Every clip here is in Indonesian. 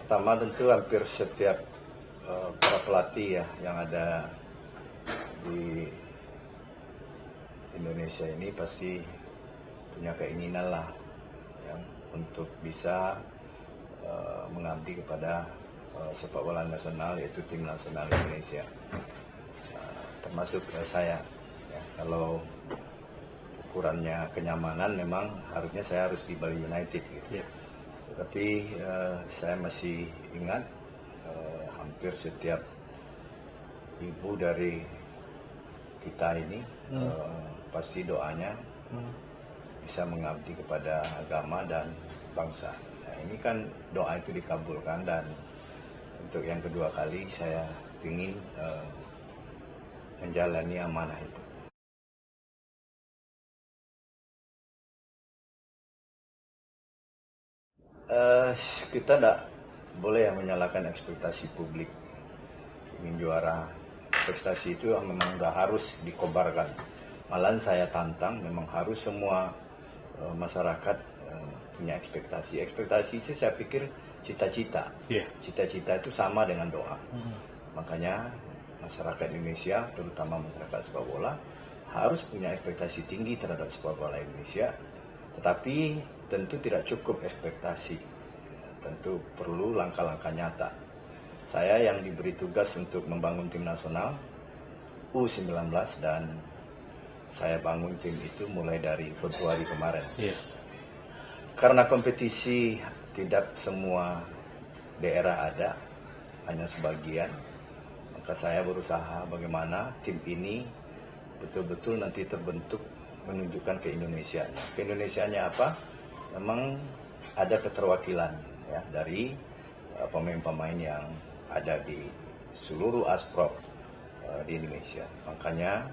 Pertama tentu hampir setiap para pelatih ya yang ada di Indonesia ini pasti punya keinginan lah ya, untuk bisa mengabdi kepada sepak bola nasional, yaitu tim nasional Indonesia. Termasuk saya ya, kalau ukurannya kenyamanan memang harusnya saya harus di Bali United gitu. Yeah. Tapi saya masih ingat hampir setiap ibu dari kita ini pasti doanya bisa mengabdi kepada agama dan bangsa. Nah, ini kan doa itu dikabulkan, dan untuk yang kedua kali saya ingin menjalani amanah itu. Kita tidak boleh menyalahkan ekspektasi publik. Ingin juara, ekspektasi itu memang udah harus dikobarkan. Malahan saya tantang, memang harus semua masyarakat punya ekspektasi. Ekspektasi itu saya pikir cita-cita. Yeah. Cita-cita itu sama dengan doa. Makanya masyarakat Indonesia, terutama masyarakat sepak bola, harus punya ekspektasi tinggi terhadap sepak bola Indonesia. Tetapi tentu tidak cukup ekspektasi, tentu perlu langkah-langkah nyata. Saya yang diberi tugas untuk membangun tim nasional U19, dan saya bangun tim itu mulai dari Februari kemarin. Yeah. Karena kompetisi tidak semua daerah ada, hanya sebagian, maka saya berusaha bagaimana tim ini betul-betul nanti terbentuk menunjukkan ke-Indonesiaan. Ke-Indonesiaannya apa? Memang ada keterwakilan ya dari pemain-pemain yang ada di seluruh asprop di Indonesia. Makanya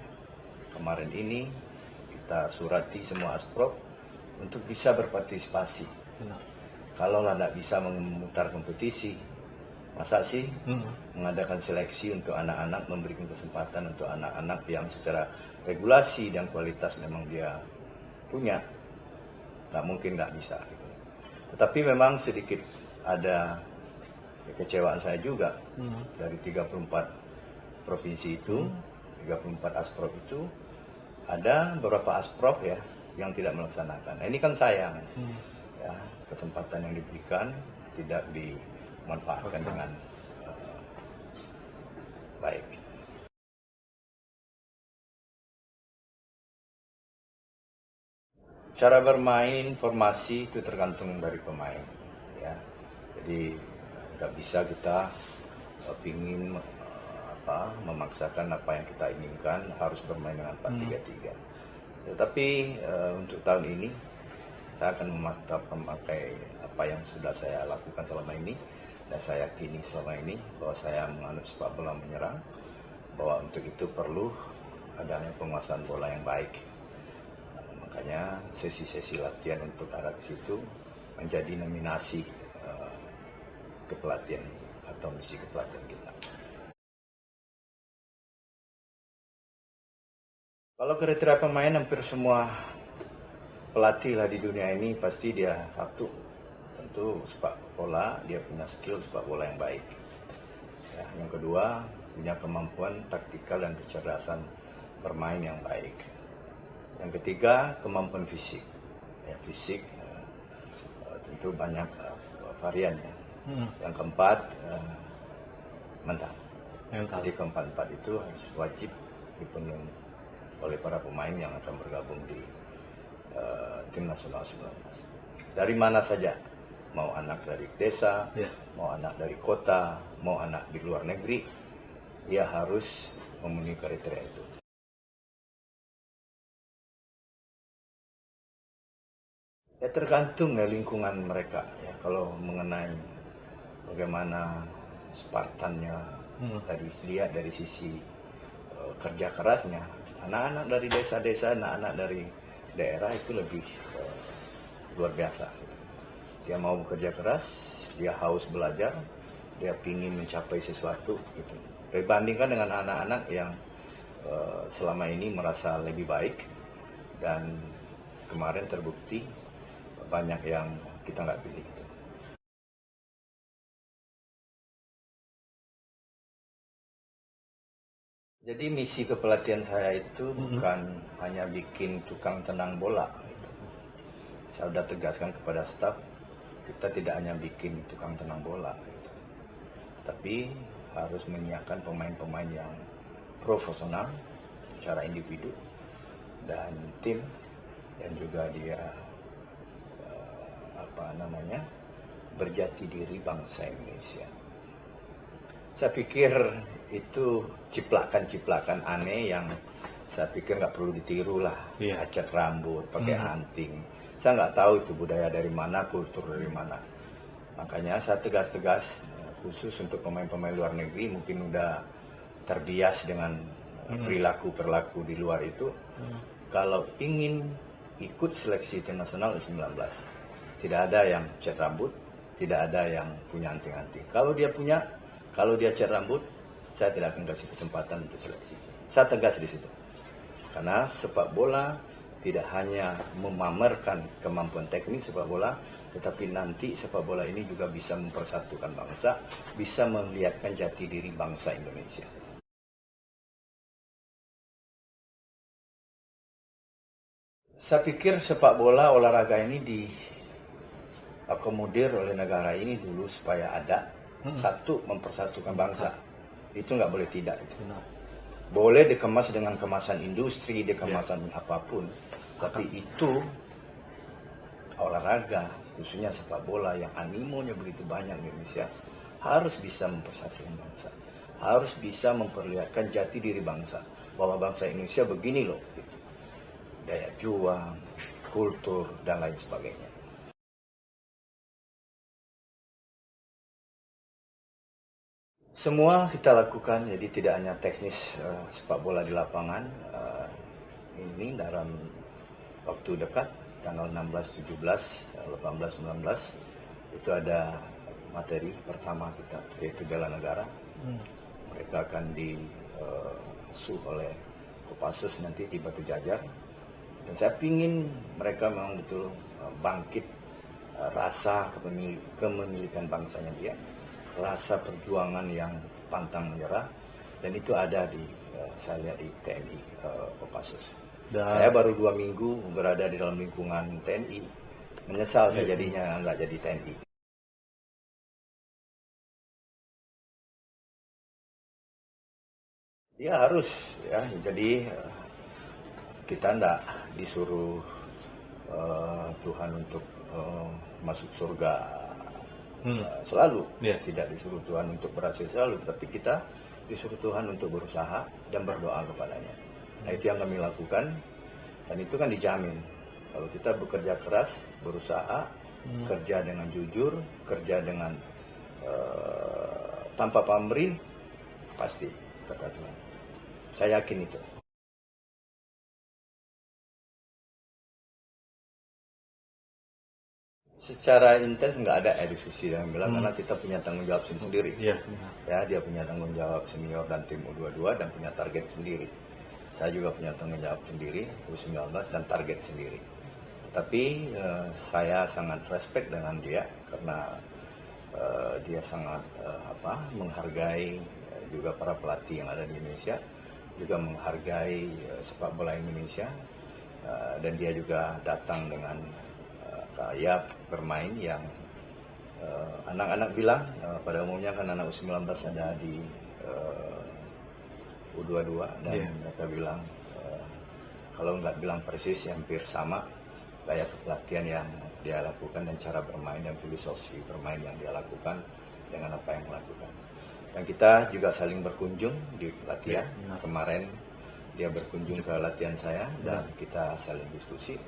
kemarin ini kita surati semua asprop untuk bisa berpartisipasi. Kalau tidak bisa memutar kompetisi, masa sih mengadakan seleksi untuk anak-anak, memberikan kesempatan untuk anak-anak yang secara regulasi dan kualitas memang dia punya, nggak mungkin nggak bisa gitu. Tetapi memang sedikit ada kekecewaan saya juga dari 34 provinsi itu, 34 asprop itu, ada beberapa asprop ya yang tidak melaksanakan. Nah, ini kan sayang ya, kesempatan yang diberikan tidak dimanfaatkan dengan baik. Cara bermain formasi itu tergantung dari pemain ya. Jadi nggak bisa kita ingin memaksakan apa yang kita inginkan harus bermain dengan 4-3-3. Tetapi untuk tahun ini saya akan memakai apa yang sudah saya lakukan selama ini, dan saya yakini selama ini bahwa saya menganut sepak bola menyerang, bahwa untuk itu perlu adanya penguasaan bola yang baik. Makanya sesi-sesi latihan untuk arah ke situ menjadi nominasi kepelatihan atau misi kepelatihan kita. Kalau kriteria pemain, hampir semua pelatih lah di dunia ini pasti dia satu, tentu sepak bola, dia punya skill sepak bola yang baik. Ya, yang kedua, punya kemampuan taktikal dan kecerdasan bermain yang baik. Yang ketiga, kemampuan fisik. Ya, fisik tentu banyak variannya. Yang keempat, mental. Jadi keempat itu harus wajib dipenuhi oleh para pemain yang akan bergabung di tim nasional 19. Dari mana saja, mau anak dari desa, mau anak dari kota, mau anak di luar negeri, dia harus memenuhi kriteria itu. Ya tergantung ya lingkungan mereka ya. Kalau mengenai bagaimana Spartannya dari sisi kerja kerasnya, anak-anak dari desa-desa, anak-anak dari daerah itu lebih luar biasa. Dia mau bekerja keras, dia haus belajar, dia ingin mencapai sesuatu gitu. Dibandingkan dengan anak-anak yang selama ini merasa lebih baik, dan kemarin terbukti banyak yang kita nggak pilih. Jadi misi kepelatihan saya itu bukan hanya bikin tukang tenang bola. Saya sudah tegaskan kepada staf, kita tidak hanya bikin tukang tenang bola, tapi harus menyiapkan pemain-pemain yang profesional secara individu dan tim, dan juga dia berjati diri bangsa Indonesia. Saya pikir itu ciplakan-ciplakan aneh yang saya pikir nggak perlu ditiru lah. Cat rambut, pakai anting. Saya nggak tahu itu budaya dari mana, kultur dari mana. Makanya saya tegas-tegas, khusus untuk pemain-pemain luar negeri mungkin udah terbias dengan perilaku-perilaku di luar itu. Kalau ingin ikut seleksi tim nasional U19, tidak ada yang cat rambut, tidak ada yang punya anting-anting. Kalau dia cat rambut, saya tidak akan kasih kesempatan untuk seleksi. Saya tegas di situ. Karena sepak bola tidak hanya memamerkan kemampuan teknik sepak bola, tetapi nanti sepak bola ini juga bisa mempersatukan bangsa, bisa melihatkan jati diri bangsa Indonesia. Saya pikir sepak bola olahraga ini diakomodir oleh negara ini dulu supaya ada satu, mempersatukan bangsa. Itu nggak boleh tidak. Itu boleh dikemas dengan kemasan industri, dikemasan apapun, tapi itu olahraga, khususnya sepak bola yang animonya begitu banyak di Indonesia, harus bisa mempersatukan bangsa, harus bisa memperlihatkan jati diri bangsa, bahwa bangsa Indonesia begini loh, daya juang, kultur, dan lain sebagainya. Semua kita lakukan, jadi tidak hanya teknis sepak bola di lapangan. Ini dalam waktu dekat, tanggal 16, 17, 18, 19, itu ada materi pertama kita, yaitu bela negara. Mereka akan diasuh oleh Kopassus nanti di Batu Jajar. Dan saya ingin mereka memang betul bangkit rasa kepemilikan bangsanya dia, rasa perjuangan yang pantang menyerah, dan itu ada di saya lihat di TNI Kopassus. Saya baru 2 minggu berada di dalam lingkungan TNI, menyesal saya jadinya nggak jadi TNI. Ya harus ya, jadi kita nggak disuruh Tuhan untuk masuk surga selalu, tidak disuruh Tuhan untuk berhasil selalu, tapi kita disuruh Tuhan untuk berusaha dan berdoa kepadanya. Nah, itu yang kami lakukan, dan itu kan dijamin kalau kita bekerja keras, berusaha, kerja dengan jujur, kerja dengan tanpa pamrih, pasti, kata Tuhan. Saya yakin itu. Secara intens nggak ada diskusi yang bilang, karena kita punya tanggung jawab sendiri. Ya, dia punya tanggung jawab senior dan tim U22 dan punya target sendiri. Saya juga punya tanggung jawab sendiri, U19 dan target sendiri. Tapi saya sangat respect dengan dia karena dia sangat menghargai juga para pelatih yang ada di Indonesia, juga menghargai sepak bola Indonesia, dan dia juga datang dengan kayak bermain yang anak-anak bilang, pada umumnya kan anak U19 ada di U22, dan mereka bilang kalau nggak bilang persis, hampir sama gaya pelatihan yang dia lakukan dan cara bermain dan filosofi bermain yang dia lakukan dengan apa yang dilakukan. Dan kita juga saling berkunjung di latihan. Kemarin dia berkunjung ke latihan saya dan kita saling diskusi,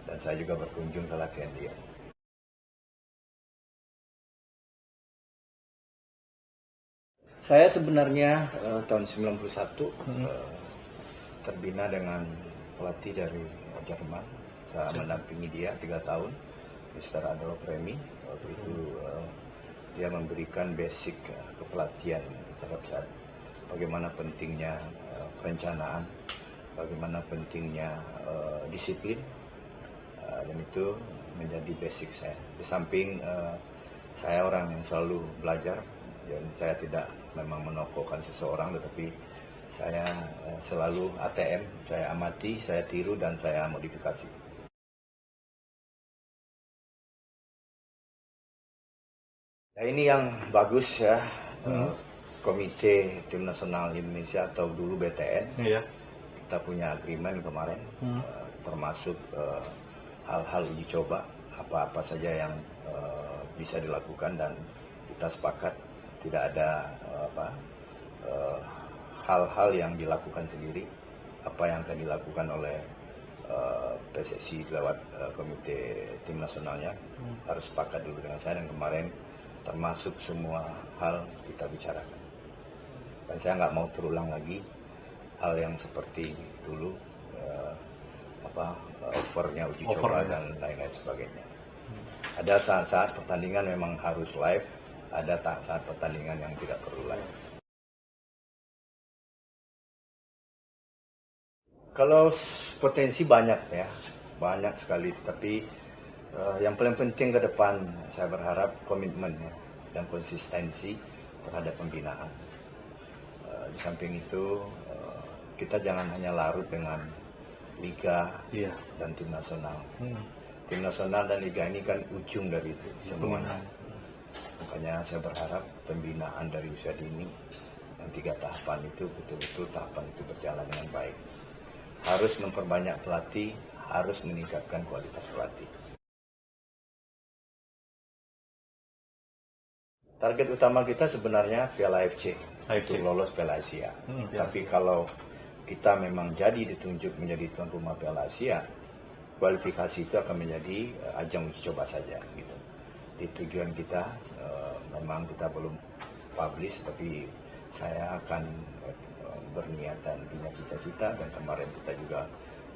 dan saya juga berkunjung ke latihan dia. Saya sebenarnya tahun 91 terbina dengan pelatih dari Jerman. Saya mendampingi dia 3 tahun, Mr. Adolf Remy. Waktu itu dia memberikan basic kepelatihan saat bagaimana pentingnya perencanaan, bagaimana pentingnya disiplin, dan itu menjadi basic saya. Di samping saya orang yang selalu belajar, dan saya tidak memang menokohkan seseorang, tetapi Saya selalu ATM, saya amati, saya tiru, dan saya modifikasi. Nah, ini yang bagus ya, Komite Tim Nasional Indonesia atau dulu BTN. Iya. Kita punya agreement kemarin, termasuk hal-hal uji coba, apa-apa saja yang bisa dilakukan, dan kita sepakat tidak ada hal-hal yang dilakukan sendiri. Apa yang akan dilakukan oleh PSSI lewat Komite Tim Nasionalnya harus sepakat dulu dengan saya, dan kemarin termasuk semua hal kita bicarakan. Dan saya nggak mau terulang lagi hal yang seperti dulu, overnya uji coba dan lain-lain sebagainya. Ada saat-saat pertandingan memang harus live, ada saat pertandingan yang tidak perlu live. Kalau potensi banyak ya, banyak sekali. Tapi yang paling penting ke depan saya berharap komitmen ya, dan konsistensi terhadap pembinaan. Di samping itu kita jangan hanya larut dengan liga dan tim nasional. Tim nasional dan liga ini kan ujung dari itu semuanya. Makanya saya berharap pembinaan dari usia dini yang 3 tahapan itu betul-betul tahapan itu berjalan dengan baik. Harus memperbanyak pelatih, harus meningkatkan kualitas pelatih. Target utama kita sebenarnya Piala AFC, untuk lolos Piala Asia. Tapi kalau kita memang jadi ditunjuk menjadi tuan rumah Piala Asia, kualifikasi itu akan menjadi ajang uji coba saja gitu. Di tujuan kita memang kita belum publish, tapi saya akan berniat dan punya cita-cita, dan kemarin kita juga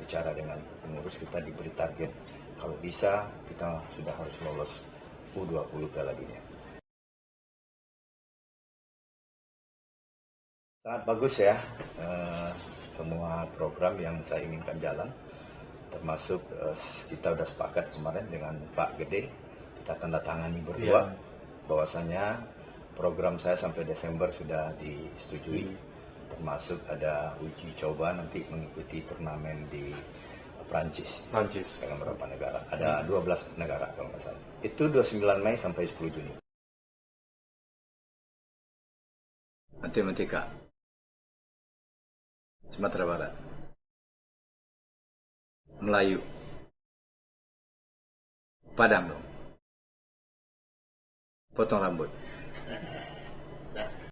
bicara dengan pengurus, kita diberi target kalau bisa kita sudah harus lolos U20 Piala Dunia. Sangat bagus ya, semua program yang saya inginkan jalan, termasuk kita sudah sepakat kemarin dengan Pak Gede, kita tanda tangani berdua bahwasanya program saya sampai Desember sudah disetujui, termasuk ada uji coba nanti mengikuti turnamen di Prancis dengan beberapa negara, ada 12 negara kalau nggak salah. Itu 29 Mei sampai 10 Juni. Matematika, Sumatera Barat, Melayu, Padang dong, potong rambut.